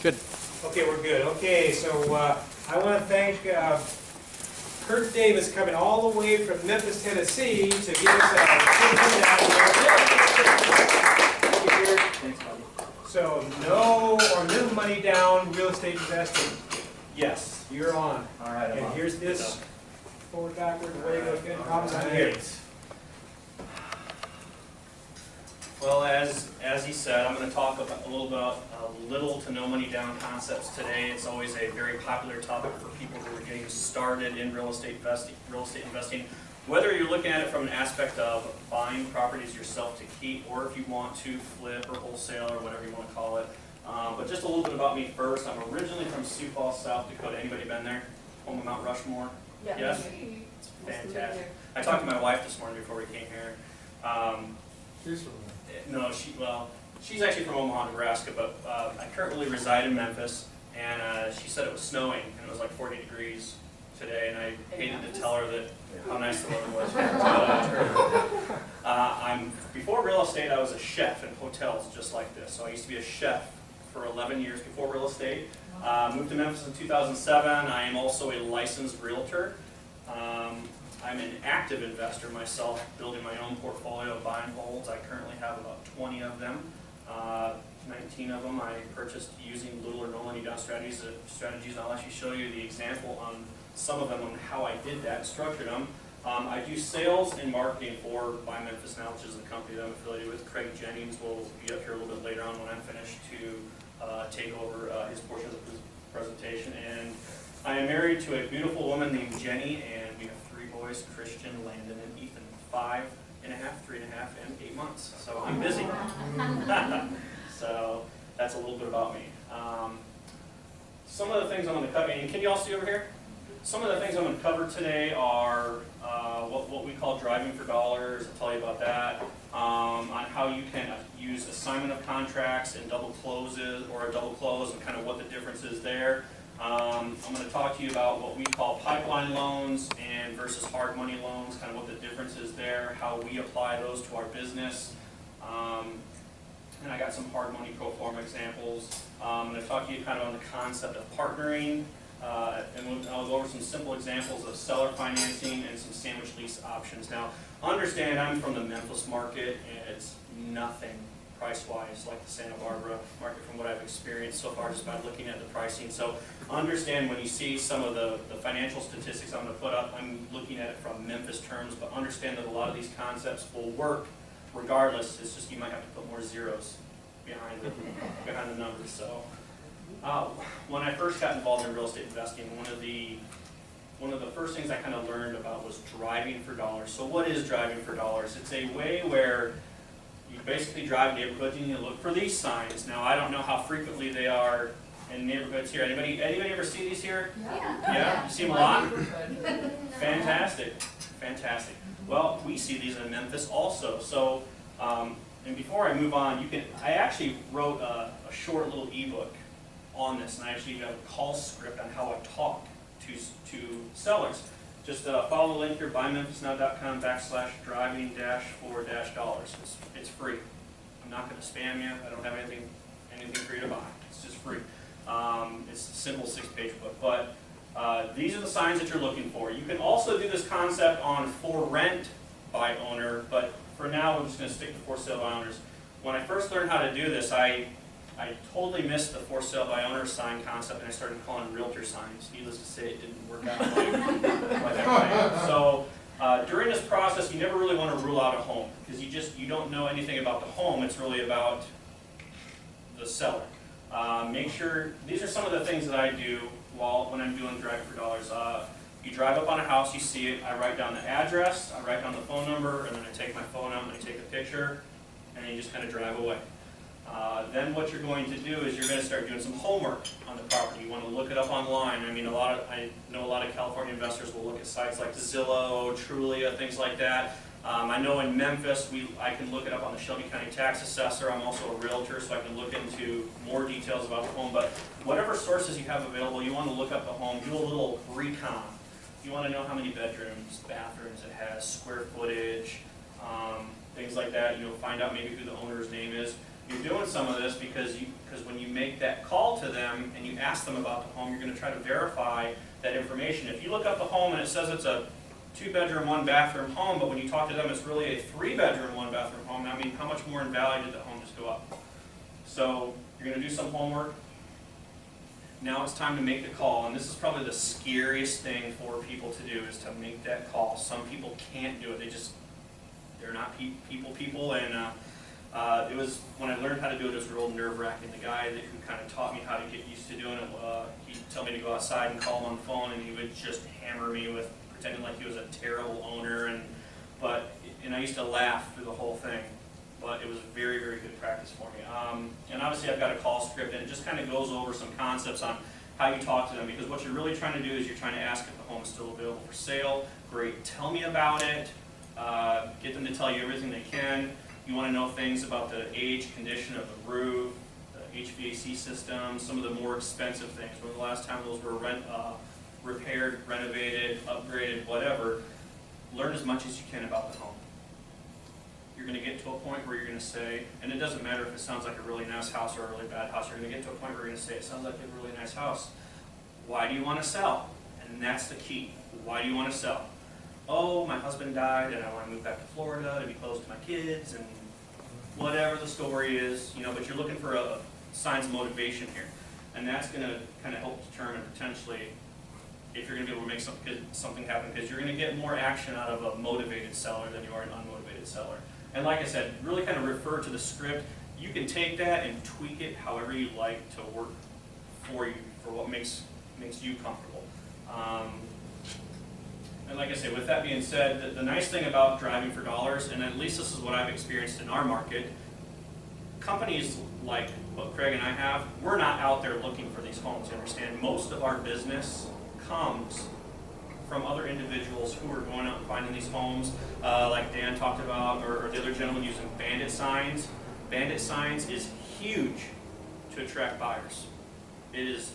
Good. Okay, we're good. Okay, so I want to thank Kurt Davis coming all the way from Memphis, Tennessee to give us a Thank you, Kurt. Thanks, buddy. So no or no money down real estate investing. Yes. You're on. All right. I'm And on. here's this forward, backward, way to go. Problems on here. Well, as he said, I'm going to talk about a little about little to no money down concepts today. It's always a very popular topic for people who are getting started in real estate investing. Whether you're looking at it from an aspect of buying properties yourself to keep, or if you want to flip or wholesale or whatever you want to call it. But just a little bit about me first. I'm originally from Sioux Falls, South Dakota. Anybody been there? Home of Mount Rushmore? Yeah. Yes? It's fantastic. I talked to my wife this morning before we came here. She's from No, she's actually from Omaha, Nebraska, but I currently reside in Memphis, and she said it was snowing, and it was like 40 degrees today, and I hated to tell her that how nice the weather was. Before real estate, I was a chef in hotels just like this. So I used to be a chef for 11 years before real estate. Moved to Memphis in 2007. I am also a licensed realtor. I'm an active investor myself, building my own portfolio of buy and holds. I currently have about 20 of them. 19 of them I purchased using little or no money down strategies. And I'll actually show you the example on some of them on how I did that, structured them. I do sales and marketing for Buy Memphis Now, which is the company that I'm affiliated with. Craig Jennings will be up here a little bit later on when I'm finished to take over his portion of the presentation. And I am married to a beautiful woman named Jenny, and we have 3 boys, Christian, Landon, and Ethan, 5.5, 3.5, and 8 months. So I'm busy. So that's a little bit about me. Some of the things I'm going to cover, and can you all see over here? Some of the things I'm going to cover today are what we call driving for dollars. I'll tell you about that. On how you can use assignment of contracts and double closes, or a double close, and kind of what the difference is there. I'm going to talk to you about what we call pipeline loans and versus hard money loans, kind of what the difference is there, how we apply those to our business. And I got some hard money pro forma examples. I'm going to talk to you kind of on the concept of partnering, and I'll go over some simple examples of seller financing and some sandwich lease options. Now, understand I'm from the Memphis market, and it's nothing price-wise like the Santa Barbara market from what I've experienced so far just by looking at the pricing. So understand when you see some of the financial statistics I'm going to put up, I'm looking at it from Memphis terms, but understand that a lot of these concepts will work regardless. It's just you might have to put more zeros behind the numbers. So when I first got involved in real estate investing, one of the first things I kind of learned about was driving for dollars. So what is driving for dollars? It's a way where you basically drive neighborhoods and you look for these signs. Now, I don't know how frequently they are in neighborhoods here. Anybody ever see these here? Yeah? You see them a lot? Fantastic. Fantastic. Well, we see these in Memphis also. So, and before I move on, I actually wrote a short little ebook on this, and I actually have a call script on how I talk to sellers. Just follow the link here, buymemphisnow.com/driving-for-dollars. It's free. I'm not going to spam you. I don't have anything for you to buy. It's just free. It's a simple 6-page book. But these are the signs that you're looking for. You can also do this concept on for rent by owner, but for now we're just going to stick to for sale by owners. When I first learned how to do this, I totally missed the for sale by owner sign concept, and I started calling realtor signs. Needless to say, it didn't work out like I planned. So during this process, you never really want to rule out a home, because you don't know anything about the home. It's really about the seller. Make sure, these are some of the things that I do when I'm doing driving for dollars. You drive up on a house, you see it, I write down the address, I write down the phone number, and then I take my phone out and I take a picture, and then you just kind of drive away. Then what you're going to do is you're going to start doing some homework on the property. You want to look it up online. I mean, I know a lot of California investors will look at sites like Zillow, Trulia, things like that. I know in Memphis, I can look it up on the Shelby County Tax Assessor. I'm also a realtor, so I can look into more details about the home. But whatever sources you have available, you want to look up the home, do a little recon. You want to know how many bedrooms, bathrooms it has, square footage, things like that. Find out maybe who the owner's name is. you're doing some of this because when you make that call to them and you ask them about the home, you're going to try to verify that information. If you look up the home and it says it's a 2-bedroom, 1-bathroom home, but when you talk to them, it's really a 3-bedroom, 1-bathroom home. I mean, how much more in value did the home just go up? So you're going to do some homework. Now it's time to make the call, and this is probably the scariest thing for people to do, is to make that call. Some people can't do it. They're not people, and it was, when I learned how to do it, it was real nerve-wracking. The guy who kind of taught me how to get used to doing it, he'd tell me to go outside and call him on the phone, and he would just hammer me with pretending like he was a terrible owner, and I used to laugh through the whole thing. But it was very, very good practice for me. And obviously I've got a call script, and it just kind of goes over some concepts on how you talk to them, because what you're really trying to do is you're trying to ask if the home is still available for sale. Great, tell me about it. Get them to tell you everything they can. You want to know things about the age, condition of the roof, the HVAC system, some of the more expensive things. When the last time those were repaired, renovated, upgraded, whatever. Learn as much as you can about the home. You're going to get to a point where you're going to say, and it doesn't matter if it sounds like a really nice house or a really bad house, you're going to get to a point where you're going to say, it sounds like a really nice house. Why do you want to sell? And that's the key. Why do you want to sell? Oh, my husband died and I want to move back to Florida to be close to my kids, and whatever the story is, but you're looking for signs of motivation here. And that's going to kind of help determine potentially if you're going to be able to make something happen, because you're going to get more action out of a motivated seller than you are an unmotivated seller. And like I said, really kind of refer to the script. You can take that and tweak it however you like to work for you, for what makes you comfortable. And like I say, with that being said, the nice thing about driving for dollars, and at least this is what I've experienced in our market, companies like what Craig and I have, we're not out there looking for these homes. You understand? Most of our business comes from other individuals who are going out and finding these homes, like Dan talked about, or the other gentleman using bandit signs. Bandit signs is huge to attract buyers. It is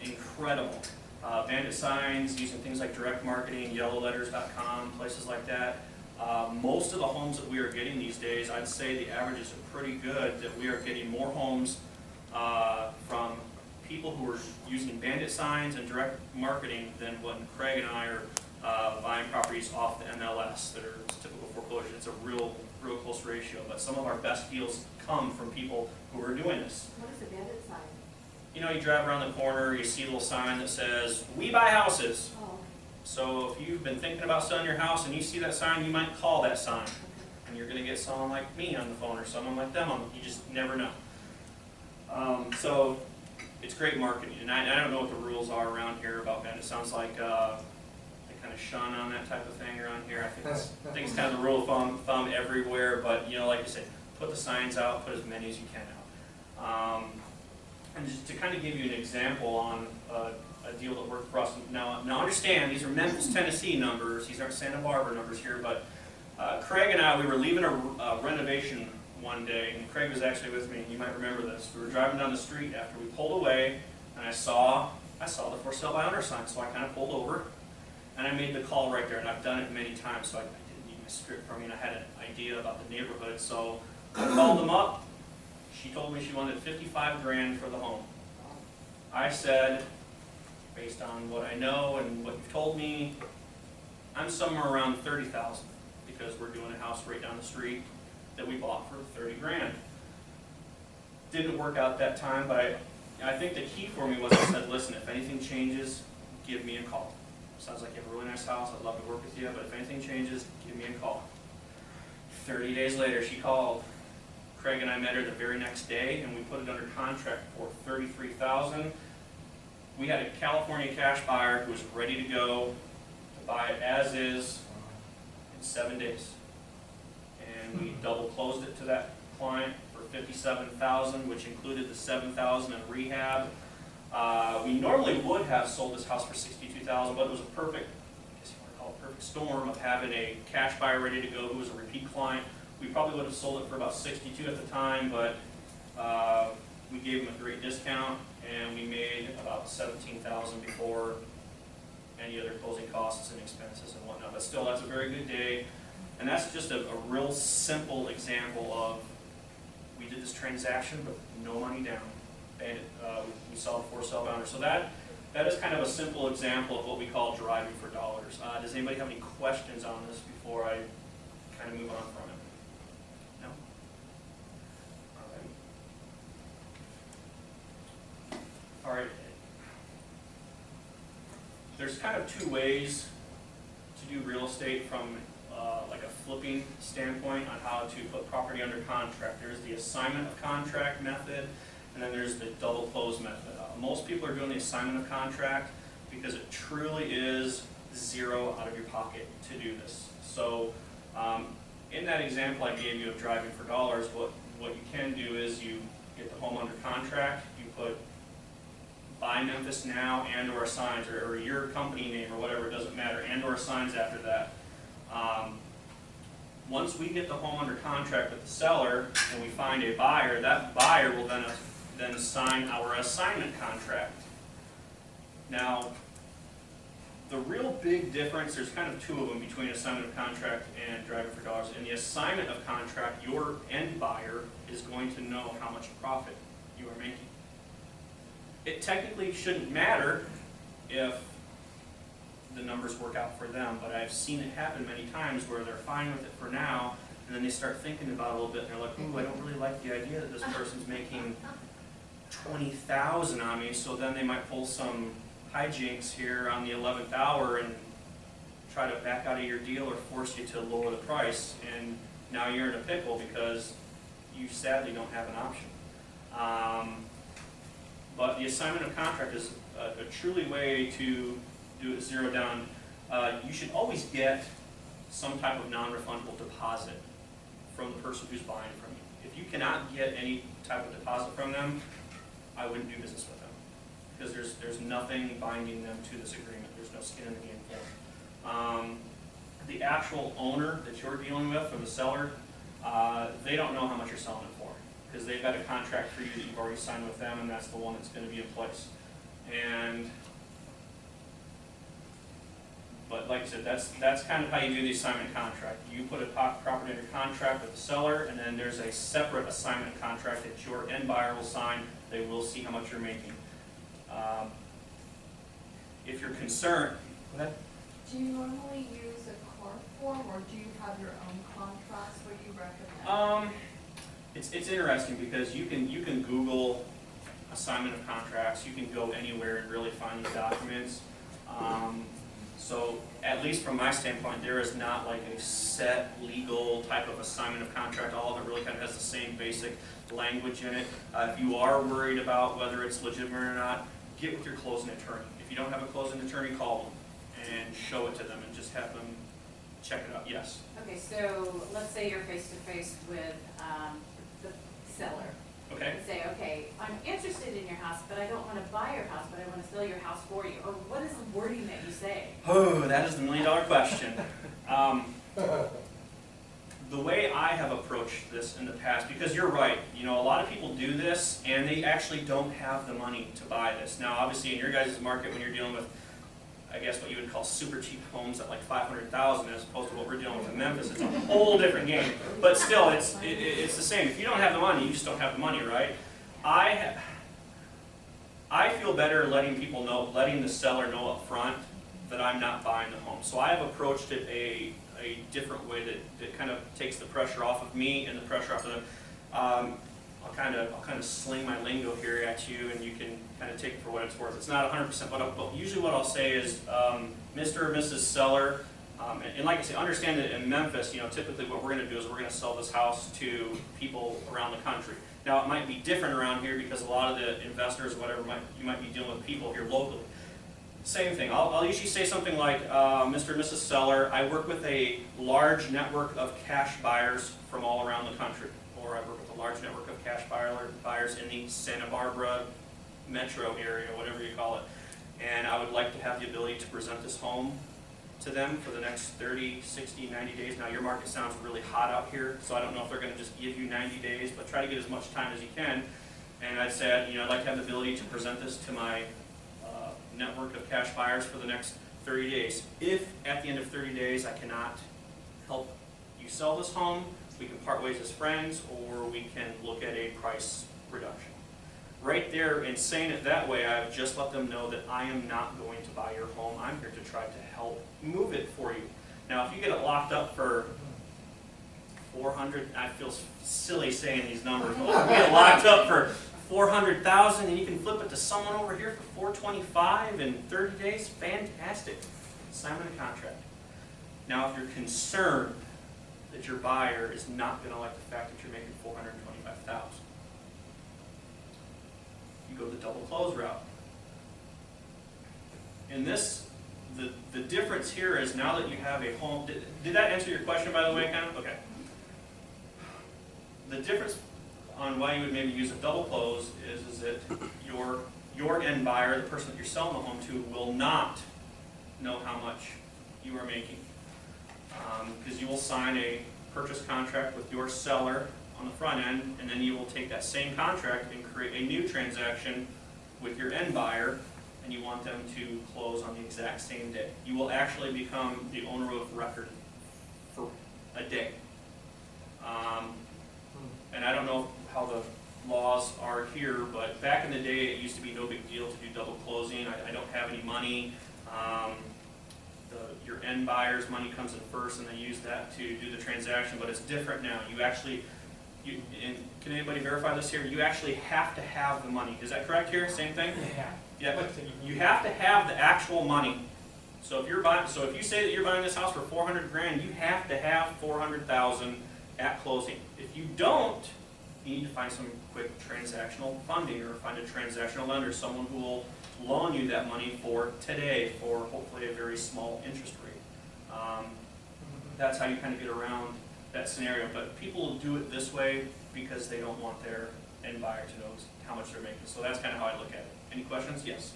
incredible. Bandit signs, using things like direct marketing, yellowletters.com, places like that. Most of the homes that we are getting these days, I'd say the averages are pretty good, that we are getting more homes from people who are using bandit signs and direct marketing than when Craig and I are buying properties off the MLS that are typical foreclosure. It's a real close ratio, but some of our best deals come from people who are doing this. What is a bandit sign? You drive around the corner, you see a little sign that says, "We buy houses." Oh, So if you've been thinking about selling your house and you see that sign, you might call that sign. okay. And you're going to get someone like me on the phone or someone like them on. You just never know. So it's great marketing. And I don't know what the rules are around here about that. It sounds like they kind of shun on that type of thing around here. I think it's kind of the rule of thumb everywhere. But like you said, put the signs out, put as many as you can out. And just to kind of give you an example on a deal that worked for us. Now understand, these are Memphis, Tennessee numbers. These aren't Santa Barbara numbers here. But Craig and I, we were leaving a renovation one day, and Craig was actually with me. You might remember this. We were driving down the street after we pulled away, and I saw the for sale by owner sign. So I kind of pulled over, and I made the call right there. And I've done it many times, so I didn't need my script from me, and I had an idea about the neighborhood. So I called them up. She told me she wanted $55,000 for the home. I said, based on what I know and what you've told me, I'm somewhere around $30,000, because we're doing a house right down the street that we bought for $30,000. Didn't work out that time, but I think the key for me was I said, listen, if anything changes, give me a call. Sounds like you have a really nice house. I'd love to work with you, but if anything changes, give me a call. 30 days later, she called. Craig and I met her the very next day, and we put it under contract for $33,000. We had a California cash buyer who was ready to go to buy it as is in 7 days. And we double closed it to that client for $57,000, which included the $7,000 in rehab. We normally would have sold this house for $62,000, but it was a perfect, I guess you want to call it a perfect storm of having a cash buyer ready to go who was a repeat client. We probably would have sold it for about $62,000 at the time, but we gave him a great discount, and we made about $17,000 before any other closing costs and expenses and whatnot. But still, that's a very good day, and that's just a real simple example of we did this transaction, but no money down. And we saw the for sale boundary. So that is kind of a simple example of what we call driving for dollars. Does anybody have any questions on this before I kind of move on from it? No? All right. There's kind of two ways to do real estate from like a flipping standpoint on how to put property under contract. There's the assignment of contract method, and then there's the double close method. Most people are doing the assignment of contract because it truly is zero out of your pocket to do this. So in that example I gave you of driving for dollars, what you can do is you get the home under contract, you put buy Memphis now and or assigns, or your company name or whatever, it doesn't matter, and or assigns after that. Once we get the home under contract with the seller and we find a buyer, that buyer will then sign our assignment contract. Now, the real big difference, there's kind of two of them between assignment of contract and driving for dollars. In the assignment of contract, your end buyer is going to know how much profit you are making. It technically shouldn't matter if the numbers work out for them, but I've seen it happen many times where they're fine with it for now, and then they start thinking about it a little bit, and they're like, ooh, I don't really like the idea that this person's making $20,000 on me, so then they might pull some hijinks here on the 11th hour and try to back out of your deal or force you to lower the price, and now you're in a pickle because you sadly don't have an option. But the assignment of contract is a truly way to do it zero down. You should always get some type of non-refundable deposit from the person who's buying from you. If you cannot get any type of deposit from them, I wouldn't do business with them, because there's nothing binding them to this agreement. There's no skin in the game for them. The actual owner that you're dealing with, or the seller, they don't know how much you're selling it for, because they've got a contract for you that you've already signed with them, and that's the one that's going to be in place. But like I said, that's kind of how you do the assignment contract. You put a property under contract with the seller, and then there's a separate assignment contract that your end buyer will sign. They will see how much you're making. If you're concerned, go ahead. Do you normally use a CARD form, or do you have your own contracts? What do you recommend? It's interesting because you can Google assignment of contracts. You can go anywhere and really find these documents. So at least from my standpoint, there is not like a set legal type of assignment of contract. All of it really kind of has the same basic language in it. If you are worried about whether it's legitimate or not, get with your closing attorney. If you don't have a closing attorney, call them and show it to them and just have them check it out. Yes? Okay, so let's say you're face to face with the seller. Okay. And say, okay, I'm interested in your house, but I don't want to buy your house, but I want to sell your house for you. Or what is the wording that you say? Oh, that is the million-dollar question. The way I have approached this in the past, because you're right, you know, a lot of people do this and they actually don't have the money to buy this. Now, obviously, in your guys' market, when you're dealing with, I guess, what you would call super cheap homes at like $500,000, as opposed to what we're dealing with in Memphis, it's a whole different game. But still, it's the same. If you don't have the money, you just don't have the money, right? I feel better letting people know, letting the seller know up front that I'm not buying the home. So I have approached it a different way that kind of takes the pressure off of me and the pressure off of them. I'll kind of sling my lingo here at you, and you can kind of take it for what it's worth. It's not 100%, but usually what I'll say is, Mr. or Mrs. Seller, and like I say, understand that in Memphis, you know, typically what we're going to do is we're going to sell this house to people around the country. Now, it might be different around here because a lot of the investors, whatever, you might be dealing with people here locally. Same thing. I'll usually say something like, Mr. and Mrs. Seller, I work with a large network of cash buyers from all around the country. Or I work with a large network of cash buyers in the Santa Barbara metro area, whatever you call it. And I would like to have the ability to present this home to them for the next 30, 60, 90 days. Now, your market sounds really hot out here, so I don't know if they're going to just give you 90 days, but try to get as much time as you can. And I'd say, you know, I'd like to have the ability to present this to my network of cash buyers for the next 30 days. If at the end of 30 days I cannot help you sell this home, we can part ways as friends, or we can look at a price reduction. Right there, in saying it that way, I've just let them know that I am not going to buy your home. I'm here to try to help move it for you. Now, if you get it locked up for 400, I feel silly saying these numbers, but if you get it locked up for 400,000 and you can flip it to someone over here for 425 in 30 days, fantastic. Sign a contract. Now, if you're concerned that your buyer is not going to like the fact that you're making 425,000, you go the double close route. In this, the difference here is now that you have a home. Did that answer your question, by the way, kind of? Okay. The difference on why you would maybe use a double close is that your end buyer, the person that you're selling the home to, will not know how much you are making. Because you will sign a purchase contract with your seller on the front end, and then you will take that same contract and create a new transaction with your end buyer, and you want them to close on the exact same day. You will actually become the owner of record for a day. And I don't know how the laws are here, but back in the day, it used to be no big deal to do double closing. I don't have any money. Your end buyer's money comes in first, and they use that to do the transaction, but it's different now. And can anybody verify this here? You actually have to have the money. Is that correct here? Same thing? Yeah. You have to have the actual money. So if you say that you're buying this house for 400 grand, you have to have 400,000 at closing. If you don't, you need to find some quick transactional funding, or find a transactional lender, someone who will loan you that money for today for hopefully a very small interest rate. That's how you kind of get around that scenario. But people do it this way because they don't want their end buyer to know how much they're making. So that's kind of how I look at it. Any questions? Yes.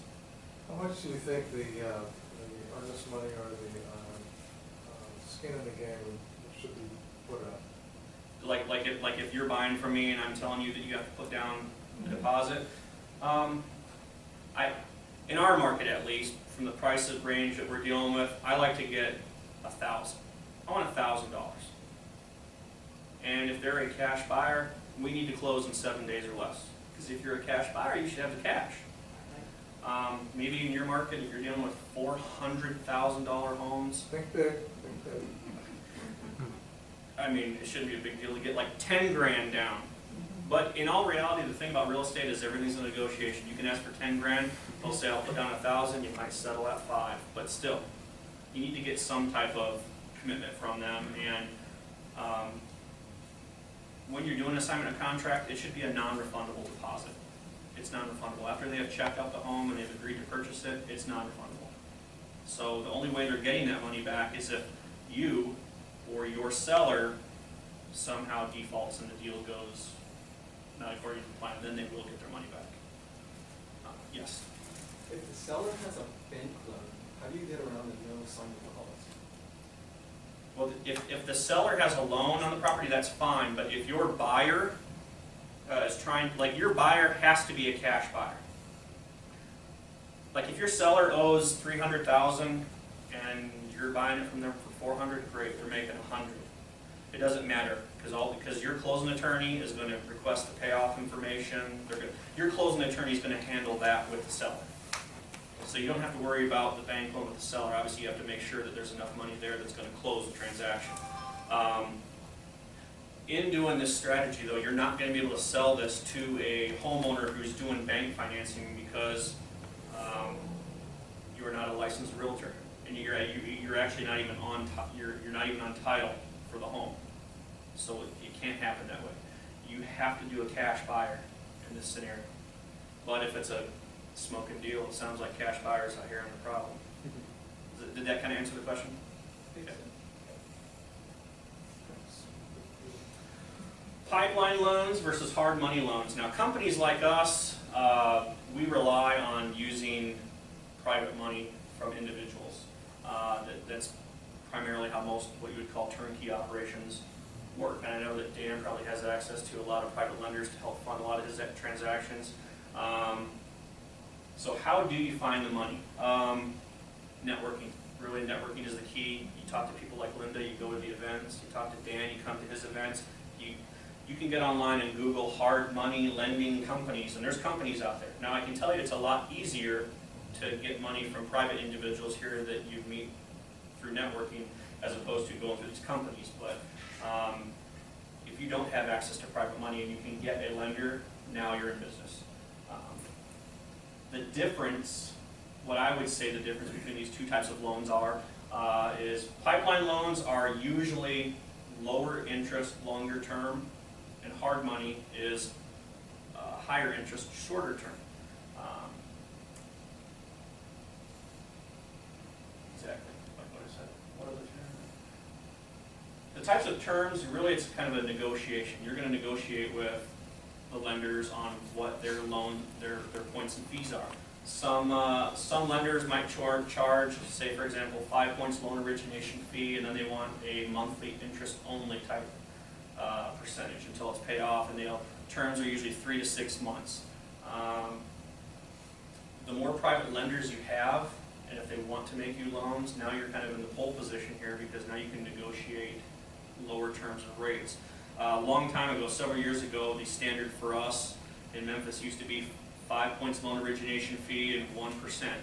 How much do you think the earnest money or the skin in the game should be put up? Like if you're buying from me and I'm telling you that you have to put down a deposit, in our market at least, from the price range that we're dealing with, I like to get $1,000. I want $1,000. And if they're a cash buyer, we need to close in 7 days or less. Because if you're a cash buyer, you should have the cash. Maybe in your market, if you're dealing with $400,000 homes, Think big, think big. I mean, it shouldn't be a big deal to get like 10 grand down. But in all reality, the thing about real estate is everything's a negotiation. You can ask for 10 grand, they'll say I'll put down 1,000, you might settle at 5. But still, you need to get some type of commitment from them. And when you're doing an assignment of contract, it should be a non-refundable deposit. It's non-refundable. After they have checked out the home and they've agreed to purchase it, it's non-refundable. So the only way they're getting that money back is if you or your seller somehow defaults and the deal goes not according to the plan, then they will get their money back. Yes? If the seller has a bank loan, how do you get around the no assignment clause? Well, if the seller has a loan on the property, that's fine, but if your buyer is trying, like your buyer has to be a cash buyer. Like if your seller owes $300,000 and you're buying it from them for $400, great, they're making $100. It doesn't matter, because your closing attorney is going to request the payoff information. Your closing attorney is going to handle that with the seller. So you don't have to worry about the bank loan with the seller. Obviously, you have to make sure that there's enough money there that's going to close the transaction. In doing this strategy, though, you're not going to be able to sell this to a homeowner who's doing bank financing because you are not a licensed realtor, and you're actually not even on you're not even on title for the home. So it can't happen that way. You have to do a cash buyer in this scenario. But if it's a smoking deal, it sounds like cash buyers out here are the problem. Did that kind of answer the question? Okay. Pipeline loans versus hard money loans. Now, companies like us, we rely on using private money from individuals. That's primarily how most what you would call turnkey operations work. And I know that Dan probably has access to a lot of private lenders to help fund a lot of his transactions. So how do you find the money? Networking. Really, networking is the key. You talk to people like Linda, you go to the events, you talk to Dan, you come to his events. You can get online and Google hard money lending companies, and there's companies out there. Now, I can tell you it's a lot easier to get money from private individuals here that you meet through networking as opposed to going through these companies. But if you don't have access to private money and you can get a lender, now you're in business. The difference, what I would say the difference between these two types of loans is pipeline loans are usually lower interest, longer term, and hard money is higher interest, shorter term. Exactly, like what I said. What are the terms? The types of terms, really it's kind of a negotiation. You're going to negotiate with the lenders on what their loan, their points and fees are. Some lenders might charge, say for example, 5 points loan origination fee, and then they want a monthly interest only type percentage until it's paid off, and terms are usually 3 to 6 months. The more private lenders you have, and if they want to make you loans, now you're kind of in the pole position here because now you can negotiate lower terms and rates. A long time ago, several years ago, the standard for us in Memphis used to be 5 points loan origination fee and 1%.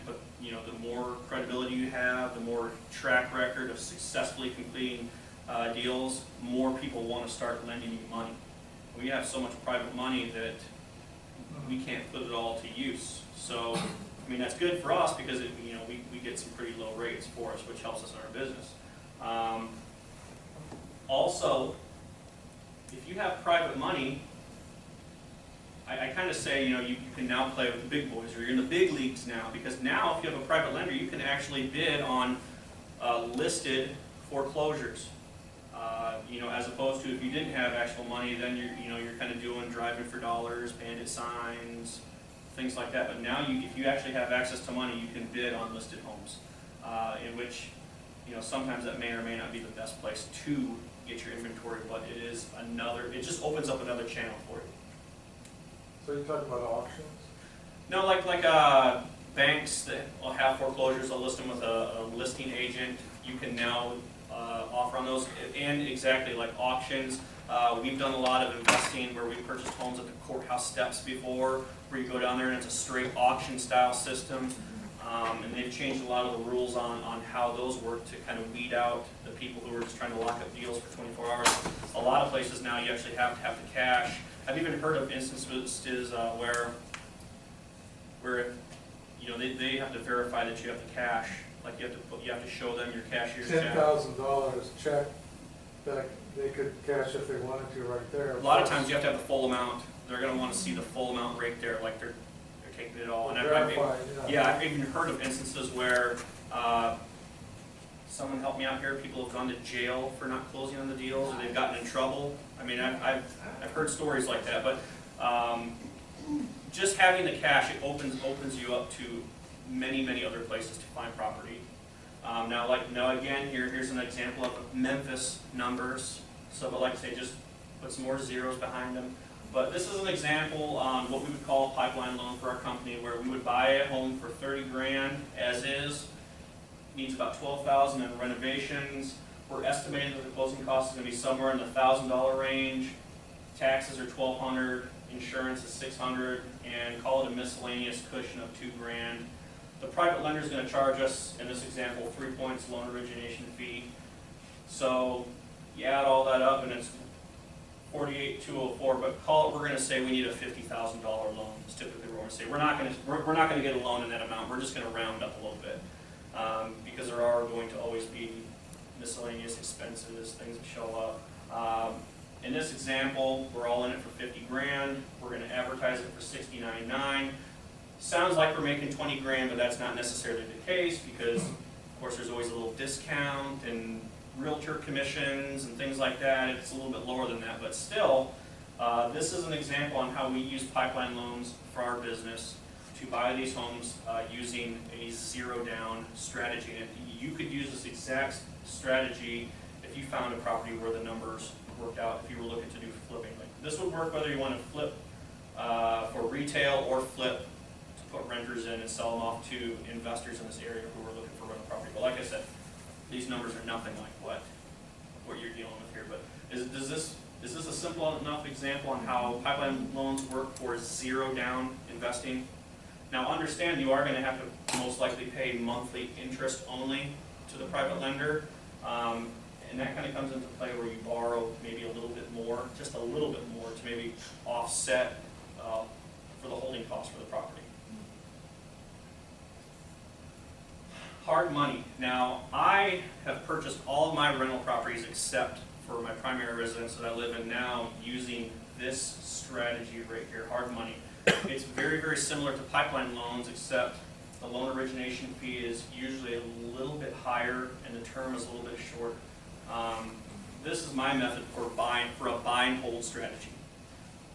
But the more credibility you have, the more track record of successfully completing deals, more people want to start lending you money. We have so much private money that we can't put it all to use. So, I mean, that's good for us because we get some pretty low rates for us, which helps us in our business. Also, if you have private money, I kind of say, you can now play with the big boys, or you're in the big leagues now, because now if you have a private lender, you can actually bid on listed foreclosures. As opposed to if you didn't have actual money, then you're kind of doing driving for dollars, bandit signs, things like that. But now if you actually have access to money, you can bid on listed homes, in which sometimes that may or may not be the best place to get your inventory, but it just opens up another channel for you. So you're talking about auctions? No, like banks that will have foreclosures, they'll list them with a listing agent. You can now offer on those, and exactly like auctions. We've done a lot of investing where we've purchased homes at the courthouse steps before, where you go down there and it's a straight auction style system. And they've changed a lot of the rules on how those work to kind of weed out the people who are just trying to lock up deals for 24 hours. A lot of places now you actually have to have the cash. I've even heard of instances where they have to verify that you have the cash. Like you have to show them your cashier's check. $10,000 check that they could cash if they wanted to right there. A lot of times you have to have the full amount. They're going to want to see the full amount right there, like they're taking it all. And I've even heard of instances where someone helped me out here. People have gone to jail for not closing on the deals, or they've gotten in trouble. I mean, I've heard stories like that. But just having the cash, it opens you up to many other places to find property. Now again, here's an example of Memphis numbers. So, but like I say, just put some more zeros behind them. But this is an example on what we would call a pipeline loan for our company, where we would buy a home for 30 grand as is, needs about 12,000 in renovations. We're estimating that the closing cost is going to be somewhere in the $1,000 range. Taxes are $1,200, insurance is $600, and call it a miscellaneous cushion of 2 grand. The private lender is going to charge us, in this example, 3 points loan origination fee. So you add all that up, and it's $48,204. But we're going to say we need a $50,000 loan. It's typically what we're going to say. We're not going to get a loan in that amount. We're just going to round up a little bit because there are going to always be miscellaneous expenses, things that show up. In this example, we're all in it for 50 grand. We're going to advertise it for $69.9. Sounds like we're making 20 grand, but that's not necessarily the case because, of course, there's always a little discount and realtor commissions and things like that. It's a little bit lower than that, but still, this is an example on how we use pipeline loans for our business to buy these homes using a zero down strategy. And you could use this exact strategy if you found a property where the numbers worked out, if you were looking to do flipping. Like, this would work whether you want to flip for retail or flip put renters in and sell them off to investors in this area who are looking for rental property. But like I said, these numbers are nothing like what you're dealing with here. But does this Is this a simple enough example on how pipeline loans work for zero down investing? Now understand you are going to have to most likely pay monthly interest only to the private lender. And that kind of comes into play where you borrow maybe a little bit more, just a little bit more to maybe offset for the holding cost for the property. Hard money. Now, I have purchased all of my rental properties except for my primary residence that I live in now using this strategy right here, hard money. It's very, very similar to pipeline loans, except the loan origination fee is usually a little bit higher and the term is a little bit shorter. This is my method for a buy and hold strategy.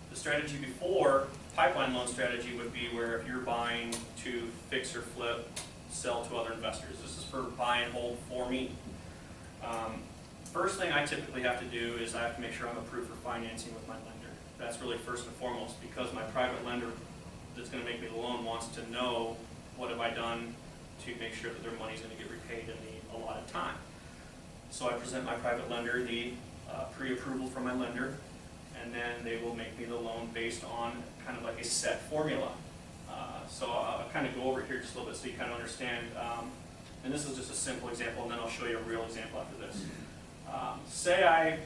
The strategy before pipeline loan strategy would be where if you're buying to fix or flip, sell to other investors. This is for buy and hold for me. First thing I typically have to do is I have to make sure I'm approved for financing with my lender. That's really first and foremost, because my private lender that's going to make me the loan wants to know what have I done to make sure that their money's going to get repaid in the allotted time. So I present my private lender the pre-approval from my lender, and then they will make me the loan based on kind of like a set formula. So I'll kind of go over it here just a little bit so you kind of understand. And this is just a simple example, and then I'll show you a real example after this. Say I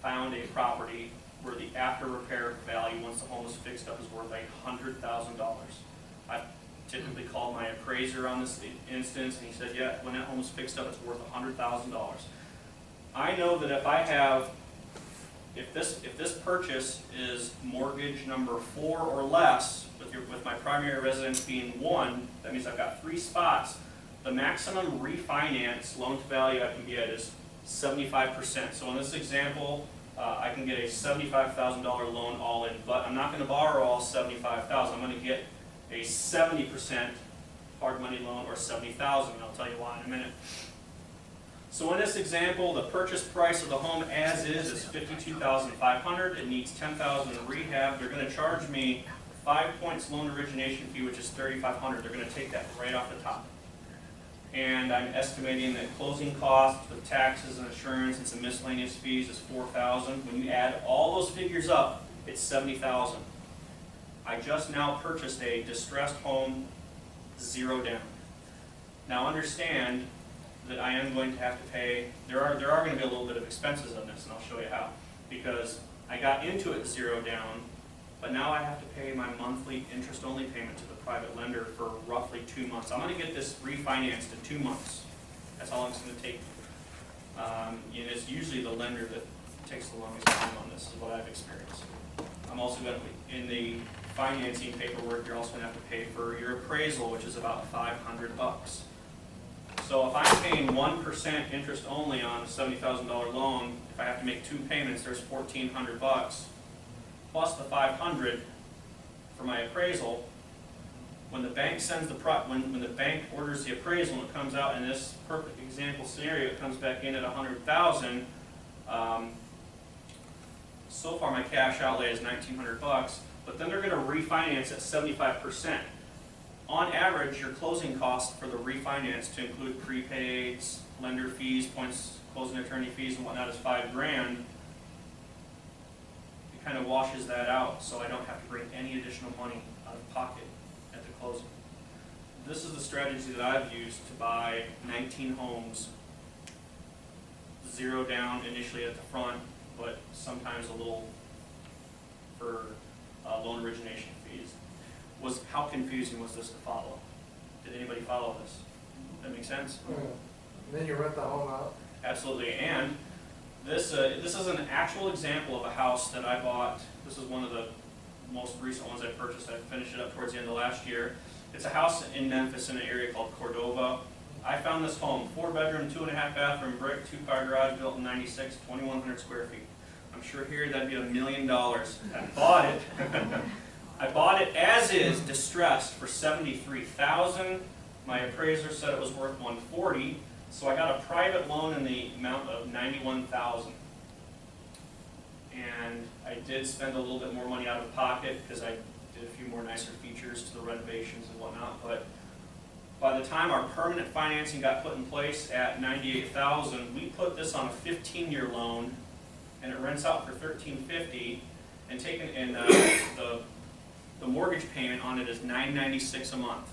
found a property where the after repair value, once the home is fixed up, is worth $100,000. I typically called my appraiser on this instance, and he said, yeah, when that home is fixed up, it's worth $100,000. I know that if this purchase is mortgage number 4 or less, with my primary residence being 1, that means I've got 3 spots. The maximum refinance loan to value I can get is 75%. So in this example, I can get a $75,000 loan all in, but I'm not going to borrow all $75,000. I'm going to get a 70% hard money loan, or $70,000, and I'll tell you why in a minute. So in this example, the purchase price of the home as is $52,500. It needs $10,000 in rehab. They're going to charge me 5 points loan origination fee, which is $3,500. They're going to take that right off the top. And I'm estimating that closing costs with taxes and insurance and some miscellaneous fees is $4,000. When you add all those figures up, it's $70,000. I just now purchased a distressed home, zero down. Now understand that I am going to have to pay, there are going to be a little bit of expenses on this, and I'll show you how. Because I got into it zero down, but now I have to pay my monthly interest-only payment to the private lender for roughly 2 months. I'm going to get this refinanced in 2 months. That's how long it's going to take. And it's usually the lender that takes the longest time on this, is what I've experienced. I'm also going to, in the financing paperwork, you're also going to have to pay for your appraisal, which is about $500. So if I'm paying 1% interest only on a $70,000 loan, if I have to make 2 payments, there's $1,400 plus the $500 for my appraisal. When the bank sends when the bank orders the appraisal and it comes out in this perfect example scenario, it comes back in at $100,000. So far my cash outlay is $1,900, but then they're going to refinance at 75%. On average, your closing cost for the refinance, to include prepaids, lender fees, points, closing attorney fees, and whatnot, is $5,000. It kind of washes that out, so I don't have to bring any additional money out of pocket at the closing. This is the strategy that I've used to buy 19 homes, zero down initially at the front, but sometimes a little for loan origination fees. How confusing was this to follow? Did anybody follow this? That make sense? And then you rent the home out? Absolutely. And this is an actual example of a house that I bought. This is one of the most recent ones I purchased. I finished it up towards the end of last year. It's a house in Memphis in an area called Cordova. I found this home, 4-bedroom, 2.5 bathroom, brick, 2-car garage, built in '96, 2,100 square feet. I'm sure here that'd be $1 million. I bought it. I bought it as is, distressed, for $73,000. My appraiser said it was worth $140,000, so I got a private loan in the amount of $91,000. And I did spend a little bit more money out of pocket because I did a few more nicer features to the renovations and whatnot. But by the time our permanent financing got put in place at $98,000, we put this on a 15-year loan and it rents out for $13.50, and the mortgage payment on it is $9.96 a month.